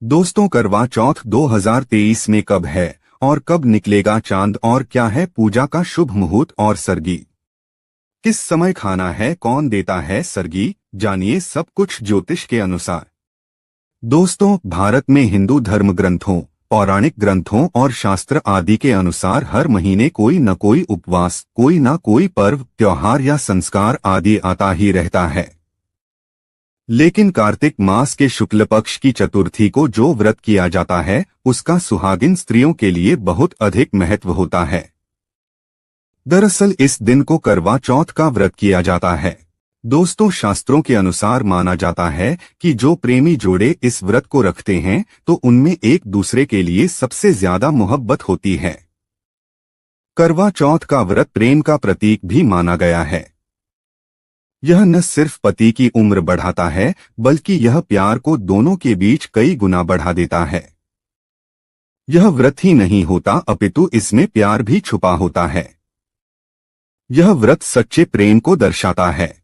दोस्तों, करवा चौथ 2023 में कब है और कब निकलेगा चांद और क्या है पूजा का शुभ मुहूर्त और सरगी? किस समय खाना है, कौन देता है सरगी? जानिए सब कुछ ज्योतिष के अनुसार। दोस्तों, भारत में हिंदू धर्म ग्रंथों, पौराणिक ग्रंथों और शास्त्र आदि के अनुसार हर महीने कोई न कोई उपवास, कोई न कोई पर्व, त्योहार या संस्कार आदि आता ही रहता है। लेकिन कार्तिक मास के शुक्ल पक्ष की चतुर्थी को जो व्रत किया जाता है उसका सुहागिन स्त्रियों के लिए बहुत अधिक महत्व होता है। दरअसल इस दिन को करवा चौथ का व्रत किया जाता है। दोस्तों, शास्त्रों के अनुसार माना जाता है कि जो प्रेमी जोड़े इस व्रत को रखते हैं तो उनमें एक दूसरे के लिए सबसे ज्यादा मोहब्बत होती है। करवा चौथ का व्रत प्रेम का प्रतीक भी माना गया है। यह न सिर्फ पति की उम्र बढ़ाता है बल्कि यह प्यार को दोनों के बीच कई गुना बढ़ा देता है। यह व्रत ही नहीं होता अपितु इसमें प्यार भी छुपा होता है। यह व्रत सच्चे प्रेम को दर्शाता है।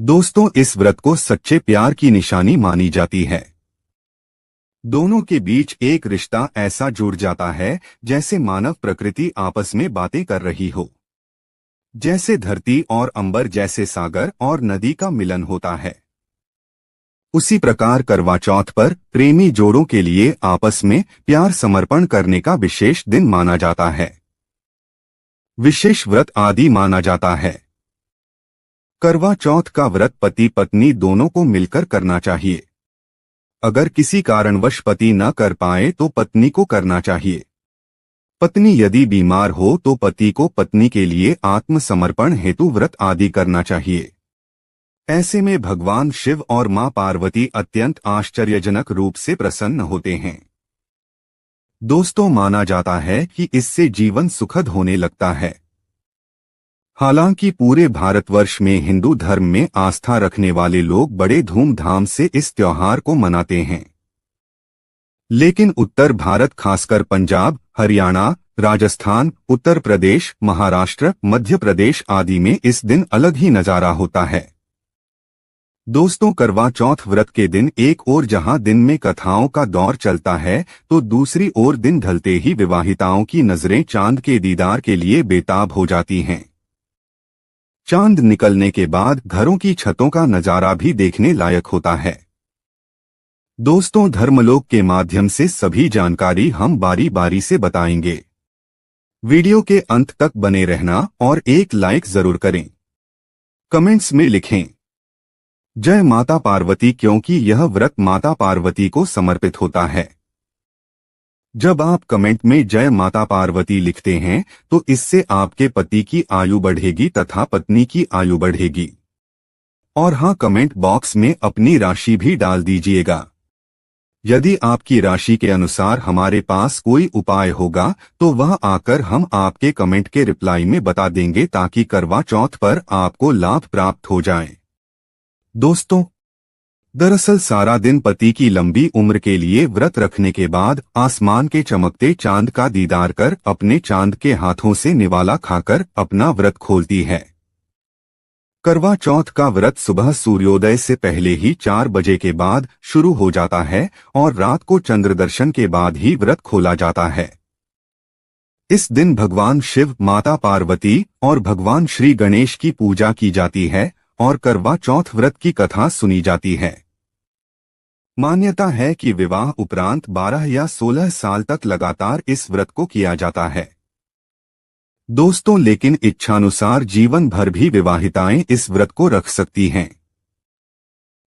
दोस्तों, इस व्रत को सच्चे प्यार की निशानी मानी जाती है। दोनों के बीच एक रिश्ता ऐसा जुड़ जाता है जैसे मानव प्रकृति आपस में बातें कर रही हो, जैसे धरती और अंबर, जैसे सागर और नदी का मिलन होता है। उसी प्रकार करवा चौथ पर प्रेमी जोड़ों के लिए आपस में प्यार समर्पण करने का विशेष दिन माना जाता है। विशेष व्रत आदि माना जाता है। करवा चौथ का व्रत पति पत्नी दोनों को मिलकर करना चाहिए। अगर किसी कारणवश पति न कर पाए तो पत्नी को करना चाहिए। पत्नी यदि बीमार हो तो पति को पत्नी के लिए आत्मसमर्पण हेतु व्रत आदि करना चाहिए। ऐसे में भगवान शिव और मां पार्वती अत्यंत आश्चर्यजनक रूप से प्रसन्न होते हैं। दोस्तों, माना जाता है कि इससे जीवन सुखद होने लगता है। हालांकि पूरे भारतवर्ष में हिंदू धर्म में आस्था रखने वाले लोग बड़े धूमधाम से इस त्योहार को मनाते हैं। लेकिन उत्तर भारत, खासकर पंजाब, हरियाणा, राजस्थान, उत्तर प्रदेश, महाराष्ट्र, मध्य प्रदेश आदि में इस दिन अलग ही नजारा होता है। दोस्तों, करवा चौथ व्रत के दिन एक ओर जहां दिन में कथाओं का दौर चलता है तो दूसरी ओर दिन ढलते ही विवाहिताओं की नजरें चांद के दीदार के लिए बेताब हो जाती हैं। चांद निकलने के बाद घरों की छतों का नजारा भी देखने लायक होता है। दोस्तों, धर्मलोक के माध्यम से सभी जानकारी हम बारी बारी से बताएंगे। वीडियो के अंत तक बने रहना और एक लाइक जरूर करें। कमेंट्स में लिखें जय माता पार्वती, क्योंकि यह व्रत माता पार्वती को समर्पित होता है। जब आप कमेंट में जय माता पार्वती लिखते हैं तो इससे आपके पति की आयु बढ़ेगी तथा पत्नी की आयु बढ़ेगी। और हाँ, कमेंट बॉक्स में अपनी राशि भी डाल दीजिएगा। यदि आपकी राशि के अनुसार हमारे पास कोई उपाय होगा तो वह आकर हम आपके कमेंट के रिप्लाई में बता देंगे ताकि करवा चौथ पर आपको लाभ प्राप्त हो जाए। दोस्तों, दरअसल सारा दिन पति की लंबी उम्र के लिए व्रत रखने के बाद आसमान के चमकते चांद का दीदार कर अपने चांद के हाथों से निवाला खाकर अपना व्रत खोलती है। करवा चौथ का व्रत सुबह सूर्योदय से पहले ही 4 बजे के बाद शुरू हो जाता है और रात को चंद्र दर्शन के बाद ही व्रत खोला जाता है। इस दिन भगवान शिव, माता पार्वती और भगवान श्री गणेश की पूजा की जाती है और करवा चौथ व्रत की कथा सुनी जाती है। मान्यता है कि विवाह उपरांत 12 या 16 साल तक लगातार इस व्रत को किया जाता है। दोस्तों, लेकिन इच्छानुसार जीवन भर भी विवाहिताएं इस व्रत को रख सकती हैं।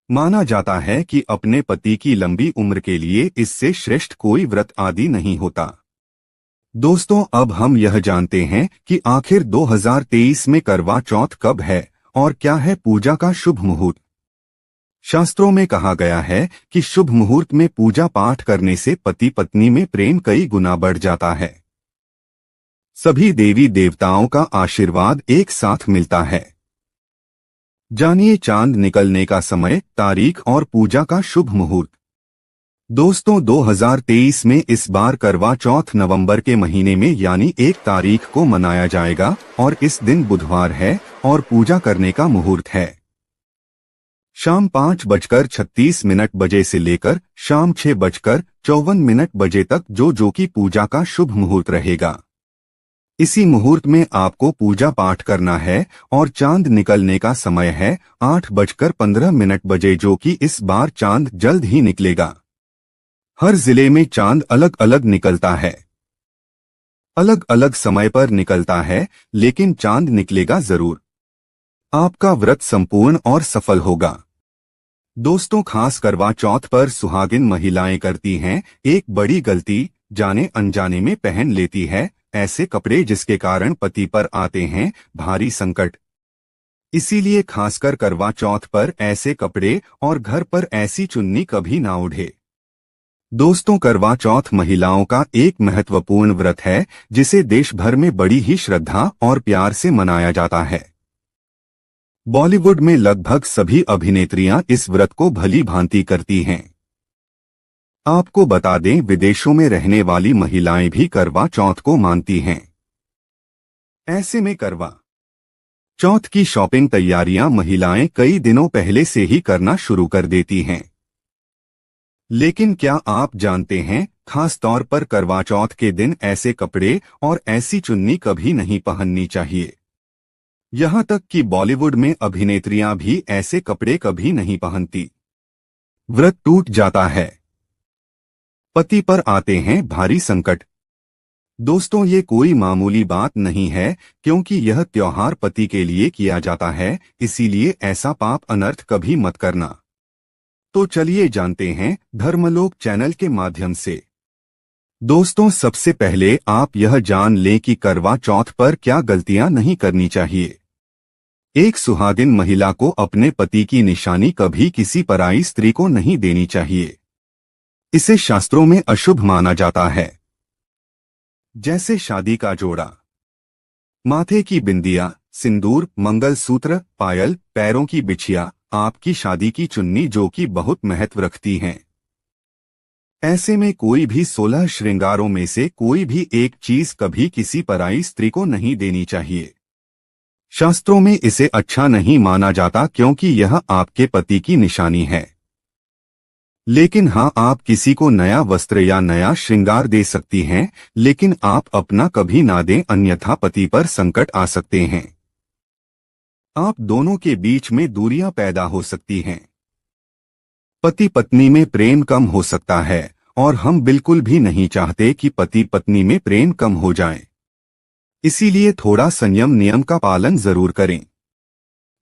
माना जाता है कि अपने पति की लंबी उम्र के लिए इससे श्रेष्ठ कोई व्रत आदि नहीं होता। दोस्तों, अब हम यह जानते हैं कि आखिर 2023 में करवा चौथ कब है और क्या है पूजा का शुभ मुहूर्त। शास्त्रों में कहा गया है कि शुभ मुहूर्त में पूजा पाठ करने से पति पत्नी में प्रेम कई गुना बढ़ जाता है। सभी देवी देवताओं का आशीर्वाद एक साथ मिलता है। जानिए चांद निकलने का समय, तारीख और पूजा का शुभ मुहूर्त। दोस्तों, 2023 में इस बार करवा चौथ नवंबर के महीने में यानी 1 तारीख को मनाया जाएगा और इस दिन बुधवार है और पूजा करने का मुहूर्त है शाम 5:36 बजे से लेकर शाम 6:54 बजे तक जो की पूजा का शुभ मुहूर्त रहेगा। इसी मुहूर्त में आपको पूजा पाठ करना है और चांद निकलने का समय है 8:15 बजे, जो कि इस बार चांद जल्द ही निकलेगा। हर जिले में चांद अलग अलग निकलता है, अलग अलग समय पर निकलता है, लेकिन चांद निकलेगा जरूर। आपका व्रत संपूर्ण और सफल होगा। दोस्तों, खास करवा चौथ पर सुहागिन महिलाएं करती हैं एक बड़ी गलती, जाने अनजाने में पहन लेती है ऐसे कपड़े जिसके कारण पति पर आते हैं भारी संकट। इसीलिए खासकर करवा चौथ पर ऐसे कपड़े और घर पर ऐसी चुन्नी कभी ना ओढ़े। दोस्तों, करवा चौथ महिलाओं का एक महत्वपूर्ण व्रत है जिसे देश भर में बड़ी ही श्रद्धा और प्यार से मनाया जाता है। बॉलीवुड में लगभग सभी अभिनेत्रियां इस व्रत को भली भांति करती हैं। आपको बता दें, विदेशों में रहने वाली महिलाएं भी करवा चौथ को मानती हैं। ऐसे में करवा चौथ की शॉपिंग तैयारियां महिलाएं कई दिनों पहले से ही करना शुरू कर देती हैं। लेकिन क्या आप जानते हैं, खास तौर पर करवा चौथ के दिन ऐसे कपड़े और ऐसी चुन्नी कभी नहीं पहननी चाहिए। यहां तक कि बॉलीवुड में अभिनेत्रियां भी ऐसे कपड़े कभी नहीं पहनती। व्रत टूट जाता है, पति पर आते हैं भारी संकट। दोस्तों, ये कोई मामूली बात नहीं है, क्योंकि यह त्योहार पति के लिए किया जाता है, इसीलिए ऐसा पाप अनर्थ कभी मत करना। तो चलिए जानते हैं धर्मलोक चैनल के माध्यम से। दोस्तों, सबसे पहले आप यह जान लें कि करवा चौथ पर क्या गलतियां नहीं करनी चाहिए। एक सुहागिन महिला को अपने पति की निशानी कभी किसी पराई स्त्री को नहीं देनी चाहिए। इसे शास्त्रों में अशुभ माना जाता है। जैसे शादी का जोड़ा, माथे की बिंदिया, सिंदूर, मंगलसूत्र, पायल, पैरों की बिछिया, आपकी शादी की चुन्नी, जो कि बहुत महत्व रखती हैं। ऐसे में कोई भी 16 श्रृंगारों में से कोई भी एक चीज कभी किसी पराई स्त्री को नहीं देनी चाहिए। शास्त्रों में इसे अच्छा नहीं माना जाता, क्योंकि यह आपके पति की निशानी है। लेकिन हाँ, आप किसी को नया वस्त्र या नया श्रृंगार दे सकती हैं, लेकिन आप अपना कभी ना दें, अन्यथा पति पर संकट आ सकते हैं। आप दोनों के बीच में दूरियां पैदा हो सकती हैं। पति पत्नी में प्रेम कम हो सकता है और हम बिल्कुल भी नहीं चाहते कि पति पत्नी में प्रेम कम हो जाए। इसीलिए थोड़ा संयम नियम का पालन जरूर करें।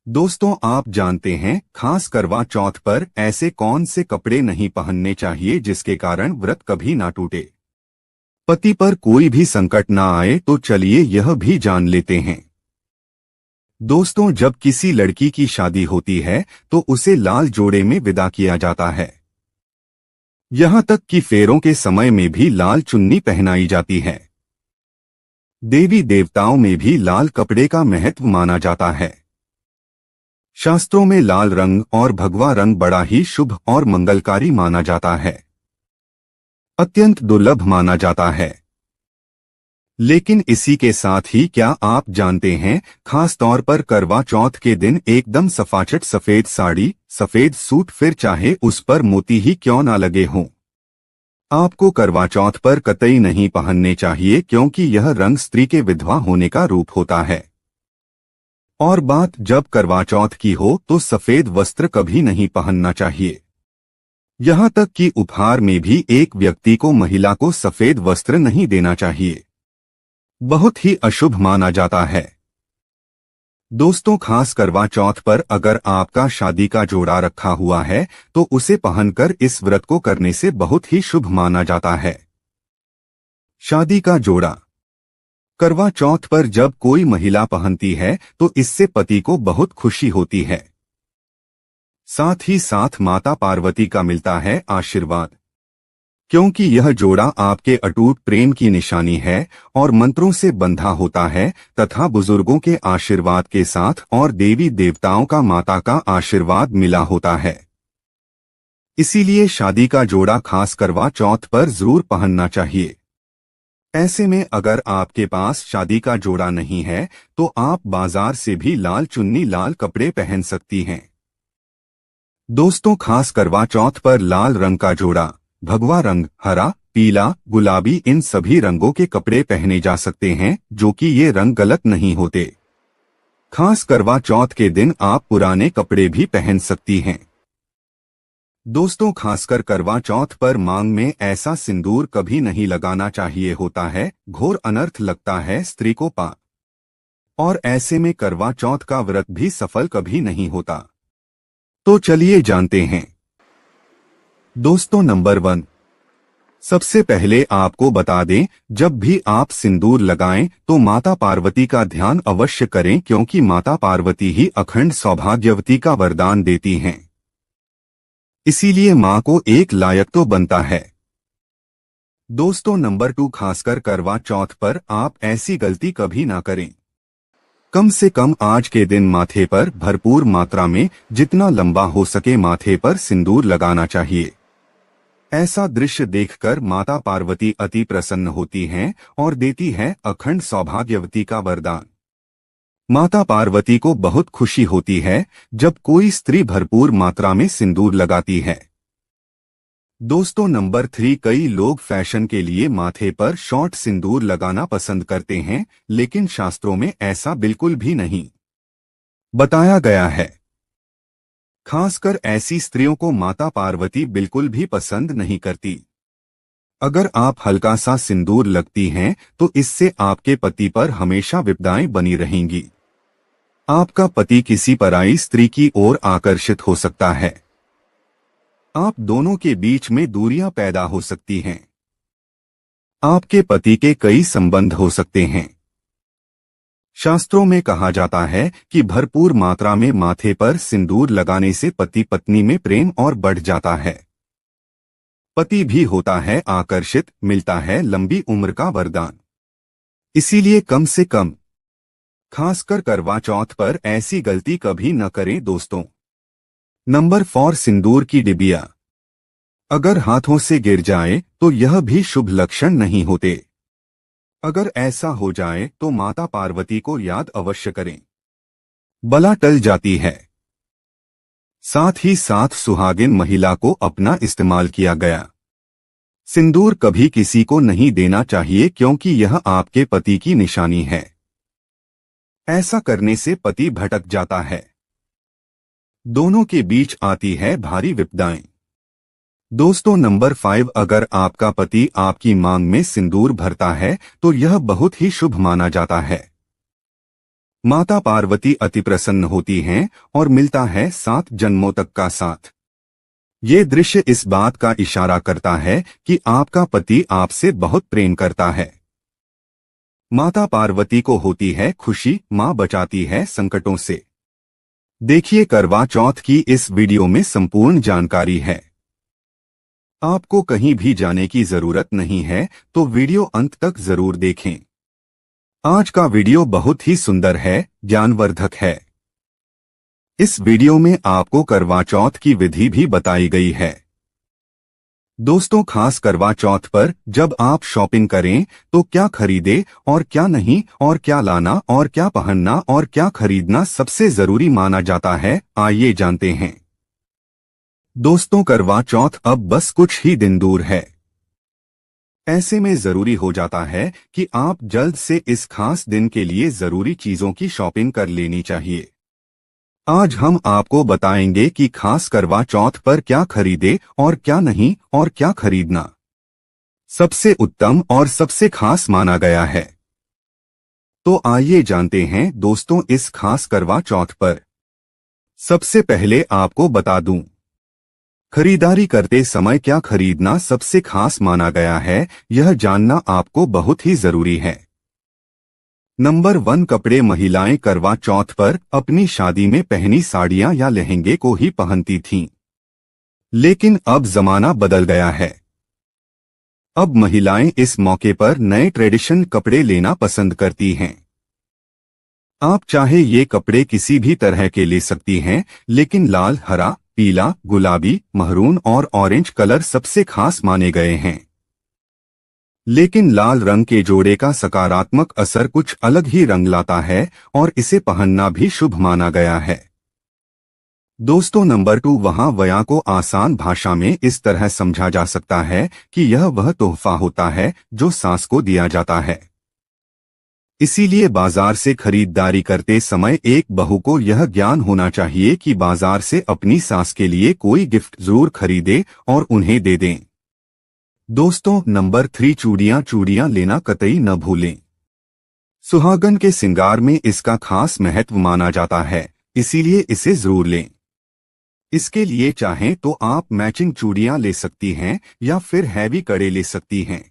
दोस्तों, आप जानते हैं खास करवा चौथ पर ऐसे कौन से कपड़े नहीं पहनने चाहिए जिसके कारण व्रत कभी ना टूटे, पति पर कोई भी संकट ना आए। तो चलिए यह भी जान लेते हैं। दोस्तों, जब किसी लड़की की शादी होती है तो उसे लाल जोड़े में विदा किया जाता है। यहां तक कि फेरों के समय में भी लाल चुन्नी पहनाई जाती है। देवी देवताओं में भी लाल कपड़े का महत्व माना जाता है। शास्त्रों में लाल रंग और भगवा रंग बड़ा ही शुभ और मंगलकारी माना जाता है, अत्यंत दुर्लभ माना जाता है। लेकिन इसी के साथ ही क्या आप जानते हैं, खास तौर पर करवा चौथ के दिन एकदम सफाचट सफेद साड़ी, सफेद सूट, फिर चाहे उस पर मोती ही क्यों ना लगे हों, आपको करवा चौथ पर कतई नहीं पहनने चाहिए, क्योंकि यह रंग स्त्री के विधवा होने का रूप होता है। और बात जब करवा चौथ की हो तो सफेद वस्त्र कभी नहीं पहनना चाहिए। यहां तक कि उपहार में भी एक व्यक्ति को महिला को सफेद वस्त्र नहीं देना चाहिए, बहुत ही अशुभ माना जाता है। दोस्तों, खास करवा चौथ पर अगर आपका शादी का जोड़ा रखा हुआ है तो उसे पहनकर इस व्रत को करने से बहुत ही शुभ माना जाता है। शादी का जोड़ा करवा चौथ पर जब कोई महिला पहनती है तो इससे पति को बहुत खुशी होती है। साथ ही साथ माता पार्वती का मिलता है आशीर्वाद, क्योंकि यह जोड़ा आपके अटूट प्रेम की निशानी है और मंत्रों से बंधा होता है तथा बुजुर्गों के आशीर्वाद के साथ और देवी देवताओं का माता का आशीर्वाद मिला होता है। इसीलिए शादी का जोड़ा खास करवा चौथ पर जरूर पहनना चाहिए। ऐसे में अगर आपके पास शादी का जोड़ा नहीं है तो आप बाजार से भी लाल चुन्नी, लाल कपड़े पहन सकती हैं। दोस्तों, खास करवा चौथ पर लाल रंग का जोड़ा, भगवा रंग, हरा, पीला, गुलाबी इन सभी रंगों के कपड़े पहने जा सकते हैं, जो कि ये रंग गलत नहीं होते। खास करवा चौथ के दिन आप पुराने कपड़े भी पहन सकती हैं। दोस्तों, खासकर करवा चौथ पर मांग में ऐसा सिंदूर कभी नहीं लगाना चाहिए होता है, घोर अनर्थ लगता है स्त्री को पाप, और ऐसे में करवा चौथ का व्रत भी सफल कभी नहीं होता। तो चलिए जानते हैं। दोस्तों, नंबर 1, सबसे पहले आपको बता दें, जब भी आप सिंदूर लगाएं तो माता पार्वती का ध्यान अवश्य करें, क्योंकि माता पार्वती ही अखंड सौभाग्यवती का वरदान देती हैं। इसीलिए मां को एक लायक तो बनता है। दोस्तों, नंबर 2, खासकर करवा चौथ पर आप ऐसी गलती कभी ना करें। कम से कम आज के दिन माथे पर भरपूर मात्रा में जितना लंबा हो सके माथे पर सिंदूर लगाना चाहिए। ऐसा दृश्य देखकर माता पार्वती अति प्रसन्न होती हैं और देती है अखंड सौभाग्यवती का वरदान। माता पार्वती को बहुत खुशी होती है जब कोई स्त्री भरपूर मात्रा में सिंदूर लगाती है। दोस्तों, नंबर 3, कई लोग फैशन के लिए माथे पर शॉर्ट सिंदूर लगाना पसंद करते हैं, लेकिन शास्त्रों में ऐसा बिल्कुल भी नहीं बताया गया है। खासकर ऐसी स्त्रियों को माता पार्वती बिल्कुल भी पसंद नहीं करती। अगर आप हल्का सा सिंदूर लगती हैं तो इससे आपके पति पर हमेशा विपदाएं बनी रहेंगी। आपका पति किसी पराई स्त्री की ओर आकर्षित हो सकता है। आप दोनों के बीच में दूरियां पैदा हो सकती हैं। आपके पति के कई संबंध हो सकते हैं। शास्त्रों में कहा जाता है कि भरपूर मात्रा में माथे पर सिंदूर लगाने से पति पत्नी में प्रेम और बढ़ जाता है। पति भी होता है आकर्षित, मिलता है लंबी उम्र का वरदान। इसीलिए कम से कम खासकर करवा चौथ पर ऐसी गलती कभी न करें। दोस्तों, नंबर 4, सिंदूर की डिबिया अगर हाथों से गिर जाए तो यह भी शुभ लक्षण नहीं होते। अगर ऐसा हो जाए तो माता पार्वती को याद अवश्य करें, बला टल जाती है। साथ ही साथ सुहागिन महिला को अपना इस्तेमाल किया गया सिंदूर कभी किसी को नहीं देना चाहिए, क्योंकि यह आपके पति की निशानी है। ऐसा करने से पति भटक जाता है। दोनों के बीच आती है भारी विपदाएं। दोस्तों, नंबर 5, अगर आपका पति आपकी मांग में सिंदूर भरता है तो यह बहुत ही शुभ माना जाता है। माता पार्वती अति प्रसन्न होती हैं और मिलता है 7 जन्मों तक का साथ। ये दृश्य इस बात का इशारा करता है कि आपका पति आपसे बहुत प्रेम करता है। माता पार्वती को होती है खुशी, मां बचाती है संकटों से। देखिए, करवा चौथ की इस वीडियो में संपूर्ण जानकारी है। आपको कहीं भी जाने की जरूरत नहीं है, तो वीडियो अंत तक जरूर देखें। आज का वीडियो बहुत ही सुंदर है, ज्ञानवर्धक है। इस वीडियो में आपको करवा चौथ की विधि भी बताई गई है। दोस्तों, खास करवा चौथ पर जब आप शॉपिंग करें तो क्या खरीदे और क्या नहीं, और क्या लाना और क्या पहनना और क्या खरीदना सबसे जरूरी माना जाता है, आइए जानते हैं। दोस्तों, करवा चौथ अब बस कुछ ही दिन दूर है। ऐसे में जरूरी हो जाता है कि आप जल्द से इस खास दिन के लिए जरूरी चीजों की शॉपिंग कर लेनी चाहिए। आज हम आपको बताएंगे कि खास करवा चौथ पर क्या खरीदे और क्या नहीं, और क्या खरीदना सबसे उत्तम और सबसे खास माना गया है। तो आइए जानते हैं। दोस्तों, इस खास करवा चौथ पर सबसे पहले आपको बता दूं, खरीदारी करते समय क्या खरीदना सबसे खास माना गया है, यह जानना आपको बहुत ही जरूरी है। नंबर 1, कपड़े। महिलाएं करवा चौथ पर अपनी शादी में पहनी साड़ियां या लहंगे को ही पहनती थीं, लेकिन अब जमाना बदल गया है। अब महिलाएं इस मौके पर नए ट्रेडिशन कपड़े लेना पसंद करती हैं। आप चाहे ये कपड़े किसी भी तरह के ले सकती हैं, लेकिन लाल, हरा, पीला, गुलाबी, महरून और ऑरेंज कलर सबसे खास माने गए हैं। लेकिन लाल रंग के जोड़े का सकारात्मक असर कुछ अलग ही रंग लाता है और इसे पहनना भी शुभ माना गया है। दोस्तों नंबर 2, वहाँ वया को आसान भाषा में इस तरह समझा जा सकता है कि यह वह तोहफा होता है जो सास को दिया जाता है। इसीलिए बाजार से खरीदारी करते समय एक बहू को यह ज्ञान होना चाहिए कि बाजार से अपनी सास के लिए कोई गिफ्ट जरूर खरीदे और उन्हें दे दें। दोस्तों नंबर 3, चूड़ियां चूड़ियां लेना कतई न भूलें। सुहागन के श्रृंगार में इसका खास महत्व माना जाता है, इसीलिए इसे जरूर लें। इसके लिए चाहें तो आप मैचिंग चूड़ियां ले सकती हैं या फिर हैवी कड़े ले सकती हैं।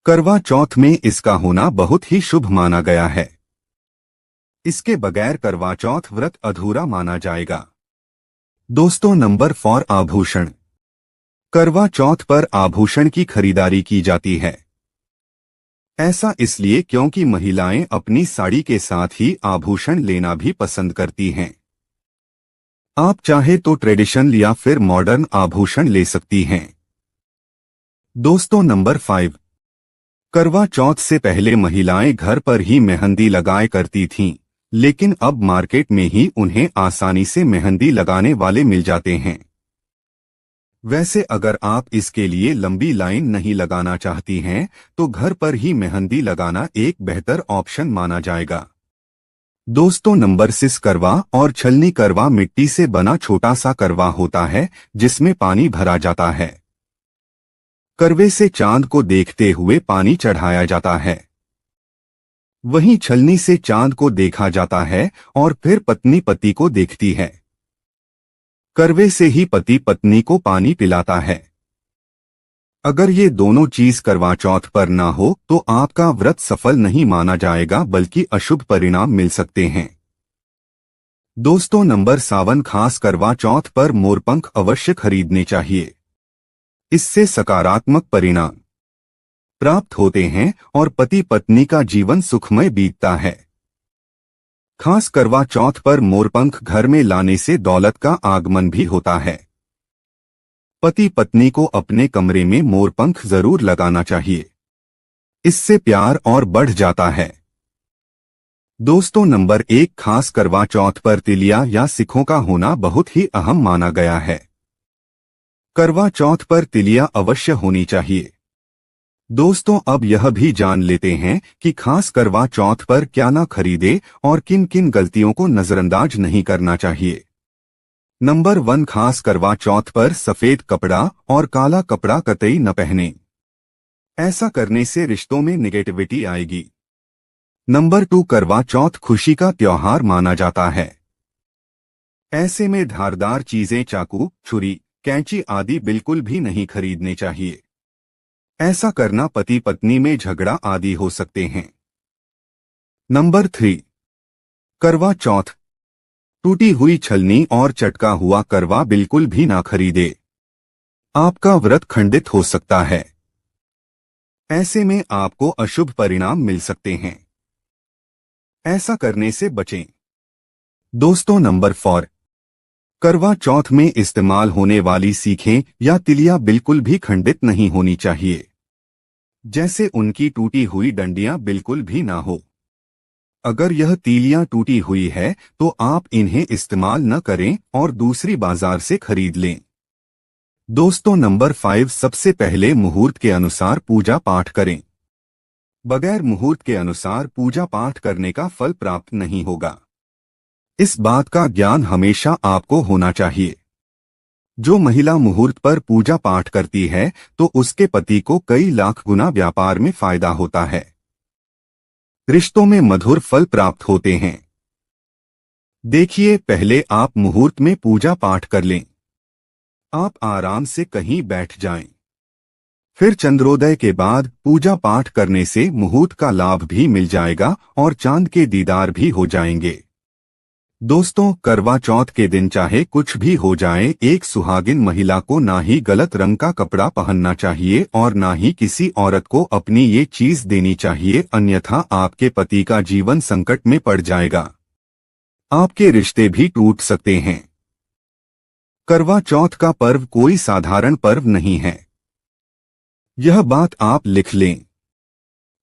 करवा चौथ में इसका होना बहुत ही शुभ माना गया है। इसके बगैर करवा चौथ व्रत अधूरा माना जाएगा। दोस्तों नंबर 4, आभूषण। करवा चौथ पर आभूषण की खरीदारी की जाती है। ऐसा इसलिए क्योंकि महिलाएं अपनी साड़ी के साथ ही आभूषण लेना भी पसंद करती हैं। आप चाहे तो ट्रेडिशनल या फिर मॉडर्न आभूषण ले सकती हैं। दोस्तों नंबर 5, करवा चौथ से पहले महिलाएं घर पर ही मेहंदी लगाया करती थीं, लेकिन अब मार्केट में ही उन्हें आसानी से मेहंदी लगाने वाले मिल जाते हैं। वैसे अगर आप इसके लिए लंबी लाइन नहीं लगाना चाहती हैं, तो घर पर ही मेहंदी लगाना एक बेहतर ऑप्शन माना जाएगा। दोस्तों नंबर 6, करवा और छलनी। करवा मिट्टी से बना छोटा सा करवा होता है जिसमें पानी भरा जाता है। करवे से चांद को देखते हुए पानी चढ़ाया जाता है। वहीं छलनी से चांद को देखा जाता है और फिर पत्नी पति को देखती है। करवे से ही पति पत्नी को पानी पिलाता है। अगर ये दोनों चीज करवा चौथ पर ना हो तो आपका व्रत सफल नहीं माना जाएगा, बल्कि अशुभ परिणाम मिल सकते हैं। दोस्तों नंबर 7, खास करवा चौथ पर मोरपंख अवश्य खरीदने चाहिए। इससे सकारात्मक परिणाम प्राप्त होते हैं और पति पत्नी का जीवन सुखमय बीतता है। खास करवा चौथ पर मोरपंख घर में लाने से दौलत का आगमन भी होता है। पति पत्नी को अपने कमरे में मोरपंख जरूर लगाना चाहिए, इससे प्यार और बढ़ जाता है। दोस्तों नंबर 1, खास करवा चौथ पर तिलिया या सिक्कों का होना बहुत ही अहम माना गया है। करवा चौथ पर तिलिया अवश्य होनी चाहिए। दोस्तों अब यह भी जान लेते हैं कि खास करवा चौथ पर क्या ना खरीदे और किन किन गलतियों को नजरअंदाज नहीं करना चाहिए। नंबर 1, खास करवा चौथ पर सफेद कपड़ा और काला कपड़ा कतई न पहने। ऐसा करने से रिश्तों में नेगेटिविटी आएगी। नंबर 2, करवा चौथ खुशी का त्योहार माना जाता है। ऐसे में धारदार चीजें चाकू, छुरी, कैंची आदि बिल्कुल भी नहीं खरीदने चाहिए। ऐसा करना पति पत्नी में झगड़ा आदि हो सकते हैं। नंबर 3, करवा चौथ। टूटी हुई छलनी और चटका हुआ करवा बिल्कुल भी ना खरीदे। आपका व्रत खंडित हो सकता है। ऐसे में आपको अशुभ परिणाम मिल सकते हैं। ऐसा करने से बचें। दोस्तों नंबर 4, करवा चौथ में इस्तेमाल होने वाली सीखें या तिलियां बिल्कुल भी खंडित नहीं होनी चाहिए। जैसे उनकी टूटी हुई डंडियां बिल्कुल भी ना हो। अगर यह तीलियां टूटी हुई है तो आप इन्हें इस्तेमाल न करें और दूसरी बाजार से खरीद लें। दोस्तों नंबर 5, सबसे पहले मुहूर्त के अनुसार पूजा पाठ करें। बगैर मुहूर्त के अनुसार पूजा पाठ करने का फल प्राप्त नहीं होगा। इस बात का ज्ञान हमेशा आपको होना चाहिए। जो महिला मुहूर्त पर पूजा पाठ करती है तो उसके पति को कई लाख गुना व्यापार में फायदा होता है। रिश्तों में मधुर फल प्राप्त होते हैं। देखिए, पहले आप मुहूर्त में पूजा पाठ कर लें। आप आराम से कहीं बैठ जाएं। फिर चंद्रोदय के बाद पूजा पाठ करने से मुहूर्त का लाभ भी मिल जाएगा और चांद के दीदार भी हो जाएंगे। दोस्तों, करवा चौथ के दिन चाहे कुछ भी हो जाए, एक सुहागिन महिला को ना ही गलत रंग का कपड़ा पहनना चाहिए और ना ही किसी औरत को अपनी ये चीज देनी चाहिए, अन्यथा आपके पति का जीवन संकट में पड़ जाएगा। आपके रिश्ते भी टूट सकते हैं। करवा चौथ का पर्व कोई साधारण पर्व नहीं है। यह बात आप लिख लें।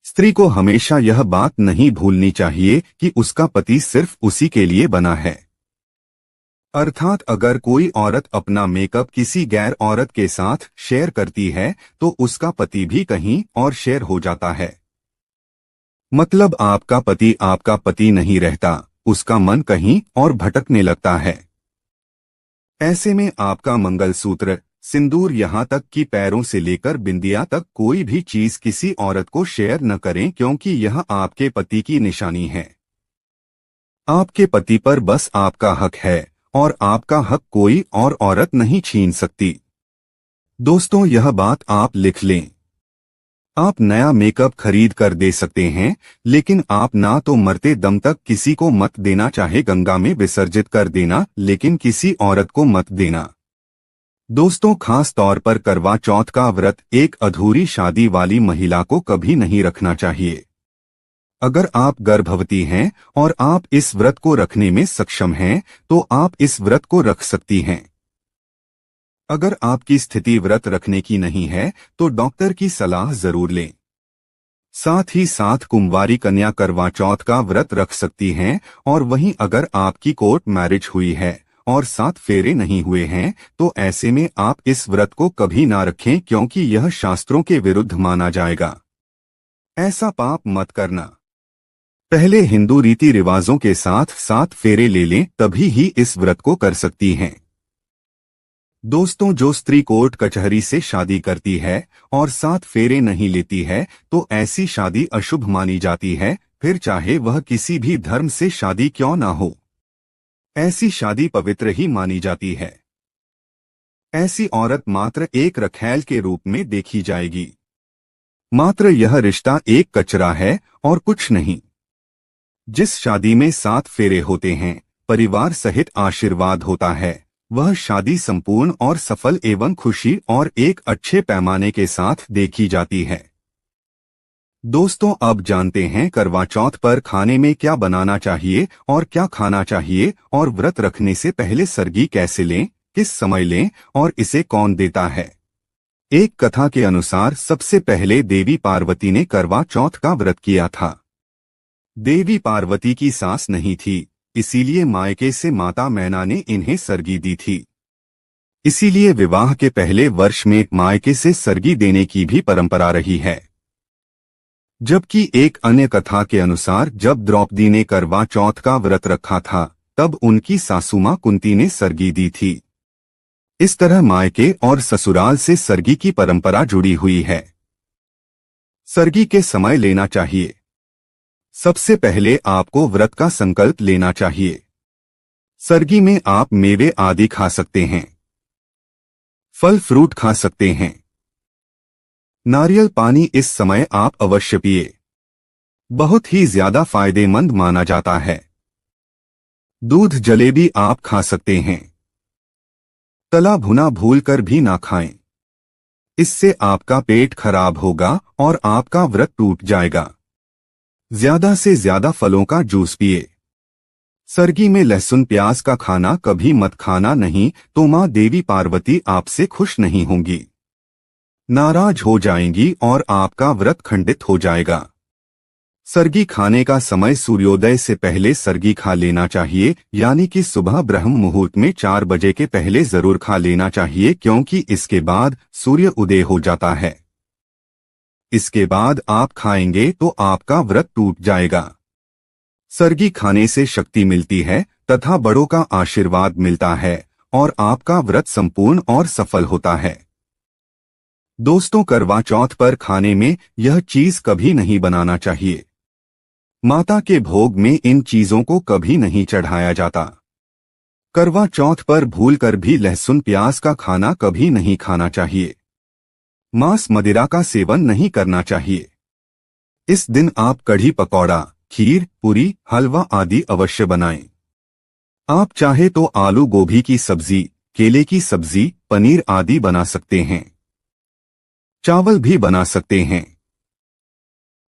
स्त्री को हमेशा यह बात नहीं भूलनी चाहिए कि उसका पति सिर्फ उसी के लिए बना है। अर्थात अगर कोई औरत अपना मेकअप किसी गैर औरत के साथ शेयर करती है तो उसका पति भी कहीं और शेयर हो जाता है। मतलब आपका पति नहीं रहता, उसका मन कहीं और भटकने लगता है। ऐसे में आपका मंगलसूत्र, सिंदूर, यहाँ तक कि पैरों से लेकर बिंदिया तक कोई भी चीज किसी औरत को शेयर न करें, क्योंकि यह आपके पति की निशानी है। आपके पति पर बस आपका हक है और आपका हक कोई और औरत नहीं छीन सकती। दोस्तों, यह बात आप लिख लें। आप नया मेकअप खरीद कर दे सकते हैं, लेकिन आप ना तो मरते दम तक किसी को मत देना, चाहे गंगा में विसर्जित कर देना, लेकिन किसी औरत को मत देना। दोस्तों, खास तौर पर करवा चौथ का व्रत एक अधूरी शादी वाली महिला को कभी नहीं रखना चाहिए। अगर आप गर्भवती हैं और आप इस व्रत को रखने में सक्षम हैं, तो आप इस व्रत को रख सकती हैं। अगर आपकी स्थिति व्रत रखने की नहीं है, तो डॉक्टर की सलाह जरूर लें। साथ ही साथ कुंवारी कन्या करवा चौथ का व्रत रख सकती हैं, और वहीं अगर आपकी कोर्ट मैरिज हुई है और 7 फेरे नहीं हुए हैं, तो ऐसे में आप इस व्रत को कभी ना रखें, क्योंकि यह शास्त्रों के विरुद्ध माना जाएगा। ऐसा पाप मत करना। पहले हिंदू रीति रिवाजों के साथ 7 फेरे ले लें, तभी ही इस व्रत को कर सकती हैं। दोस्तों, जो स्त्री कोर्ट कचहरी से शादी करती है और 7 फेरे नहीं लेती है, तो ऐसी शादी अशुभ मानी जाती है, फिर चाहे वह किसी भी धर्म से शादी क्यों ना हो। ऐसी शादी पवित्र ही मानी जाती है। ऐसी औरत मात्र एक रखैल के रूप में देखी जाएगी। मात्र यह रिश्ता एक कचरा है और कुछ नहीं। जिस शादी में 7 फेरे होते हैं, परिवार सहित आशीर्वाद होता है, वह शादी संपूर्ण और सफल एवं खुशी और एक अच्छे पैमाने के साथ देखी जाती है। दोस्तों, अब जानते हैं करवा चौथ पर खाने में क्या बनाना चाहिए और क्या खाना चाहिए, और व्रत रखने से पहले सरगी कैसे लें, किस समय लें और इसे कौन देता है। एक कथा के अनुसार सबसे पहले देवी पार्वती ने करवा चौथ का व्रत किया था। देवी पार्वती की सास नहीं थी, इसीलिए मायके से माता मैना ने इन्हें सरगी दी थी। इसीलिए विवाह के पहले वर्ष में मायके से सरगी देने की भी परंपरा रही है। जबकि एक अन्य कथा के अनुसार जब द्रौपदी ने करवा चौथ का व्रत रखा था, तब उनकी सासू कुंती ने सरगी दी थी। इस तरह मायके और ससुराल से सरगी की परंपरा जुड़ी हुई है। सरगी के समय लेना चाहिए। सबसे पहले आपको व्रत का संकल्प लेना चाहिए। सरगी में आप मेवे आदि खा सकते हैं, फल फ्रूट खा सकते हैं। नारियल पानी इस समय आप अवश्य पिए, बहुत ही ज्यादा फायदेमंद माना जाता है। दूध जलेबी आप खा सकते हैं। तला भुना भूलकर भी ना खाएं, इससे आपका पेट खराब होगा और आपका व्रत टूट जाएगा। ज्यादा से ज्यादा फलों का जूस पिए। सरगी में लहसुन प्याज का खाना कभी मत खाना, नहीं तो मां देवी पार्वती आपसे खुश नहीं होंगी, नाराज हो जाएंगी और आपका व्रत खंडित हो जाएगा। सरगी खाने का समय सूर्योदय से पहले सरगी खा लेना चाहिए, यानी कि सुबह ब्रह्म मुहूर्त में 4 बजे के पहले जरूर खा लेना चाहिए, क्योंकि इसके बाद सूर्य उदय हो जाता है। इसके बाद आप खाएंगे तो आपका व्रत टूट जाएगा। सरगी खाने से शक्ति मिलती है तथा बड़ों का आशीर्वाद मिलता है और आपका व्रत संपूर्ण और सफल होता है। दोस्तों, करवा चौथ पर खाने में यह चीज कभी नहीं बनाना चाहिए। माता के भोग में इन चीजों को कभी नहीं चढ़ाया जाता। करवा चौथ पर भूलकर भी लहसुन प्याज का खाना कभी नहीं खाना चाहिए। मांस मदिरा का सेवन नहीं करना चाहिए। इस दिन आप कढ़ी पकौड़ा, खीर, पूरी, हलवा आदि अवश्य बनाएं। आप चाहे तो आलू गोभी की सब्जी, केले की सब्जी, पनीर आदि बना सकते हैं। चावल भी बना सकते हैं।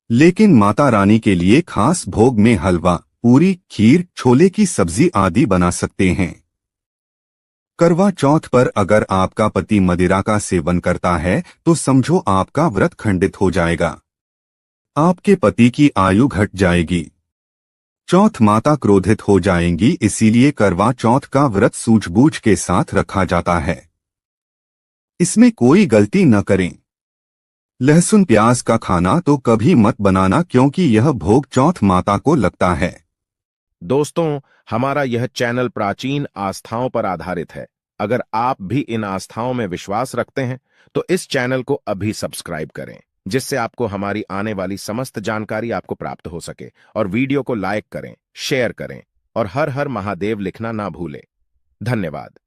लेकिन माता रानी के लिए खास भोग में हलवा, पूरी, खीर, छोले की सब्जी आदि बना सकते हैं। करवा चौथ पर अगर आपका पति मदिरा का सेवन करता है तो समझो आपका व्रत खंडित हो जाएगा। आपके पति की आयु घट जाएगी। चौथ माता क्रोधित हो जाएंगी, इसीलिए करवा चौथ का व्रत सूझबूझ के साथ रखा जाता है। इसमें कोई गलती न करें। लहसुन प्याज का खाना तो कभी मत बनाना, क्योंकि यह भोग चौथ माता को लगता है। दोस्तों, हमारा यह चैनल प्राचीन आस्थाओं पर आधारित है। अगर आप भी इन आस्थाओं में विश्वास रखते हैं तो इस चैनल को अभी सब्सक्राइब करें, जिससे आपको हमारी आने वाली समस्त जानकारी आपको प्राप्त हो सके। और वीडियो को लाइक करें, शेयर करें और हर हर महादेव लिखना ना भूलें। धन्यवाद।